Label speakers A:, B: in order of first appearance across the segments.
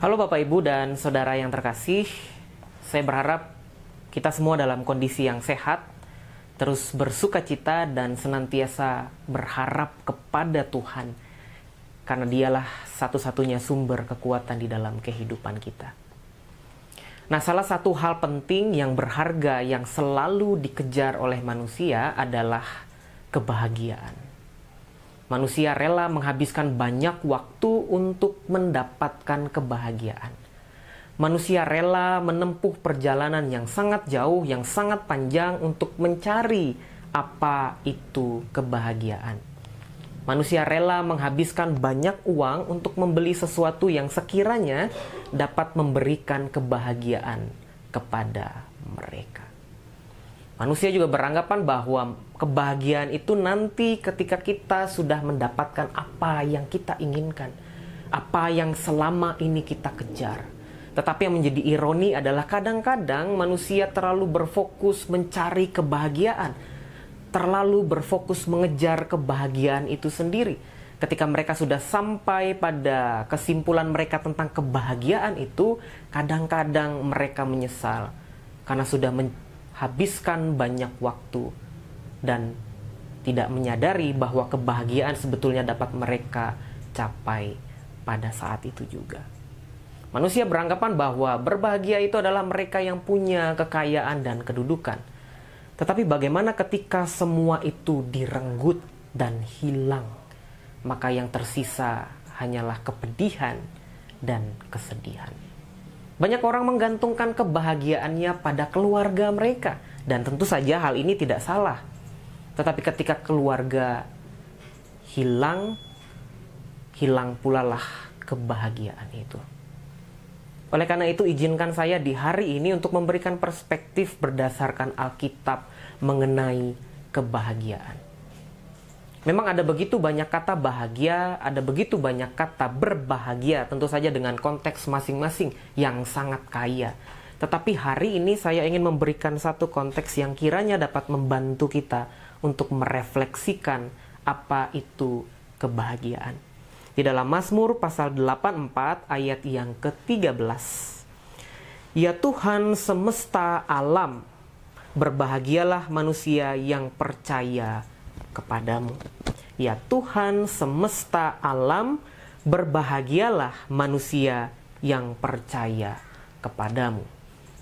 A: Halo Bapak Ibu dan Saudara yang terkasih, saya berharap kita semua dalam kondisi yang sehat, terus bersuka cita dan senantiasa berharap kepada Tuhan, karena dialah satu-satunya sumber kekuatan di dalam kehidupan kita. Nah, salah satu hal penting yang berharga yang selalu dikejar oleh manusia adalah kebahagiaan. Manusia rela menghabiskan banyak waktu untuk mendapatkan kebahagiaan. Manusia rela menempuh perjalanan yang sangat jauh, yang sangat panjang untuk mencari apa itu kebahagiaan. Manusia rela menghabiskan banyak uang untuk membeli sesuatu yang sekiranya dapat memberikan kebahagiaan kepada mereka. Manusia juga beranggapan bahwa kebahagiaan itu nanti ketika kita sudah mendapatkan apa yang kita inginkan, apa yang selama ini kita kejar. Tetapi yang menjadi ironi adalah kadang-kadang manusia terlalu berfokus mencari kebahagiaan, terlalu berfokus mengejar kebahagiaan itu sendiri. Ketika mereka sudah sampai pada kesimpulan mereka tentang kebahagiaan itu, kadang-kadang mereka menyesal karena sudah habiskan banyak waktu dan tidak menyadari bahwa kebahagiaan sebetulnya dapat mereka capai pada saat itu juga. Manusia beranggapan bahwa berbahagia itu adalah mereka yang punya kekayaan dan kedudukan. Tetapi bagaimana ketika semua itu direnggut dan hilang? Maka yang tersisa hanyalah kepedihan dan kesedihan. Banyak orang menggantungkan kebahagiaannya pada keluarga mereka. Dan tentu saja hal ini tidak salah. Tetapi ketika keluarga hilang pula lah kebahagiaan itu. Oleh karena itu, izinkan saya di hari ini untuk memberikan perspektif berdasarkan Alkitab mengenai kebahagiaan. Memang ada begitu banyak kata bahagia, ada begitu banyak kata berbahagia, tentu saja dengan konteks masing-masing yang sangat kaya. Tetapi hari ini saya ingin memberikan satu konteks yang kiranya dapat membantu kita untuk merefleksikan apa itu kebahagiaan. Di dalam Mazmur pasal 84 ayat yang ke-13. Ya Tuhan semesta alam, berbahagialah manusia yang percaya kepadamu. Ya Tuhan semesta alam, berbahagialah manusia yang percaya kepadamu.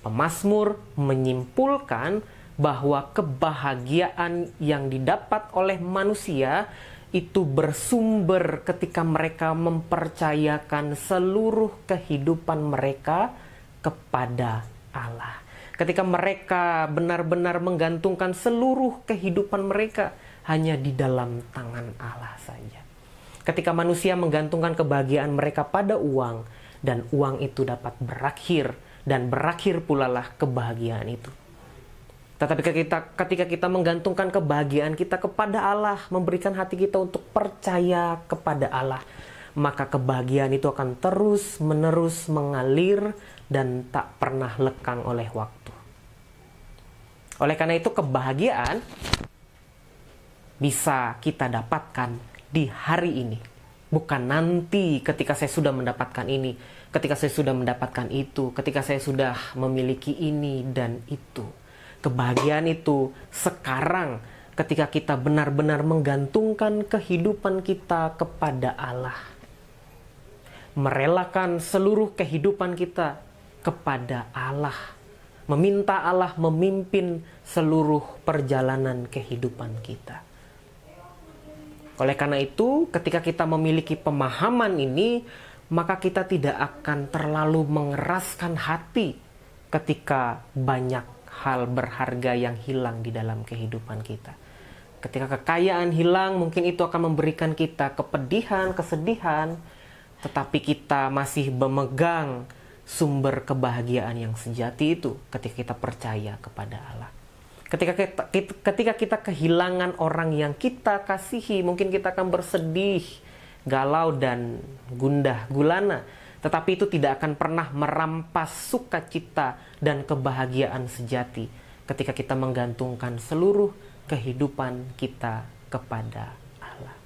A: Pemazmur menyimpulkan bahwa kebahagiaan yang didapat oleh manusia itu bersumber ketika mereka mempercayakan seluruh kehidupan mereka kepada Allah. Ketika mereka benar-benar menggantungkan seluruh kehidupan mereka hanya di dalam tangan Allah saja. Ketika manusia menggantungkan kebahagiaan mereka pada uang, dan uang itu dapat berakhir, dan berakhir pula lah kebahagiaan itu. Tetapi ketika kita menggantungkan kebahagiaan kita kepada Allah, memberikan hati kita untuk percaya kepada Allah, maka kebahagiaan itu akan terus-menerus mengalir dan tak pernah lekang oleh waktu. Oleh karena itu, kebahagiaan bisa kita dapatkan di hari ini. Bukan nanti ketika saya sudah mendapatkan ini, ketika saya sudah mendapatkan itu, ketika saya sudah memiliki ini dan itu. Kebahagiaan itu sekarang ketika kita benar-benar menggantungkan kehidupan kita kepada Allah. Merelakan seluruh kehidupan kita kepada Allah. Meminta Allah memimpin seluruh perjalanan kehidupan kita. Oleh karena itu, ketika kita memiliki pemahaman ini, maka kita tidak akan terlalu mengeraskan hati ketika banyak hal berharga yang hilang di dalam kehidupan kita. Ketika kekayaan hilang, mungkin itu akan memberikan kita kepedihan, kesedihan, tetapi kita masih memegang sumber kebahagiaan yang sejati itu ketika kita percaya kepada Allah. Ketika kita kehilangan orang yang kita kasihi, mungkin kita akan bersedih, galau, dan gundah gulana. Tetapi itu tidak akan pernah merampas sukacita dan kebahagiaan sejati ketika kita menggantungkan seluruh kehidupan kita kepada Allah.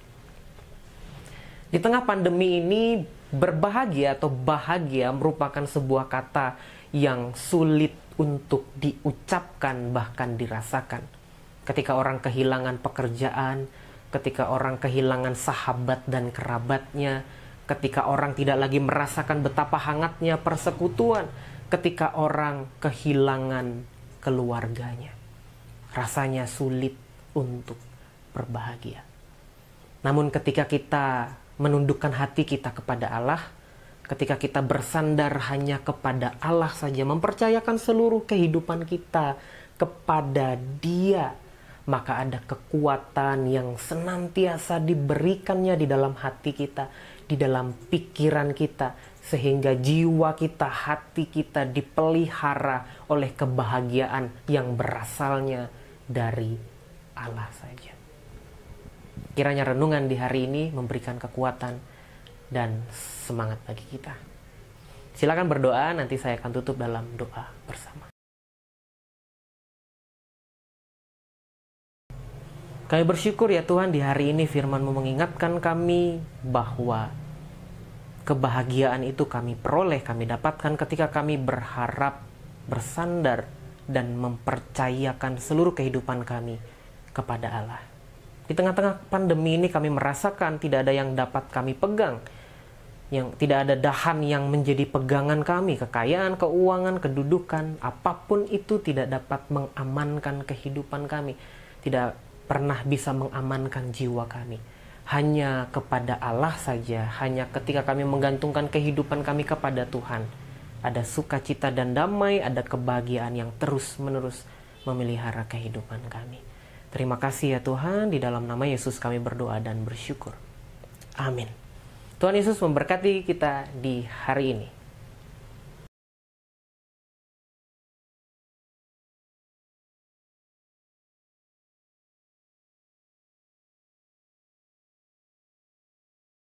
A: Di tengah pandemi ini, Berbahagia atau bahagia merupakan sebuah kata yang sulit untuk diucapkan bahkan dirasakan. Ketika orang kehilangan pekerjaan, ketika orang kehilangan sahabat dan kerabatnya, ketika orang tidak lagi merasakan betapa hangatnya persekutuan, ketika orang kehilangan keluarganya, rasanya sulit untuk berbahagia. Namun ketika kita menundukkan hati kita kepada Allah, ketika kita bersandar hanya kepada Allah saja, mempercayakan seluruh kehidupan kita kepada Dia, maka ada kekuatan yang senantiasa diberikannya di dalam hati kita, di dalam pikiran kita, sehingga jiwa kita, hati kita dipelihara oleh kebahagiaan yang berasalnya dari Allah saja. Kiranya renungan di hari ini memberikan kekuatan dan semangat bagi kita. Silakan berdoa, nanti saya akan tutup dalam doa bersama. Kami bersyukur ya Tuhan, di hari ini firman-Mu mengingatkan kami bahwa kebahagiaan itu kami peroleh, kami dapatkan ketika kami berharap, bersandar, dan mempercayakan seluruh kehidupan kami kepada Allah. Di tengah-tengah pandemi ini kami merasakan tidak ada yang dapat kami pegang, yang tidak ada dahan yang menjadi pegangan kami, kekayaan, keuangan, kedudukan, apapun itu tidak dapat mengamankan kehidupan kami, tidak pernah bisa mengamankan jiwa kami. Hanya kepada Allah saja, hanya ketika kami menggantungkan kehidupan kami kepada Tuhan, ada sukacita dan damai, ada kebahagiaan yang terus-menerus memelihara kehidupan kami. Terima kasih ya Tuhan, di dalam nama Yesus kami berdoa dan bersyukur. Amin. Tuhan Yesus memberkati kita di hari ini.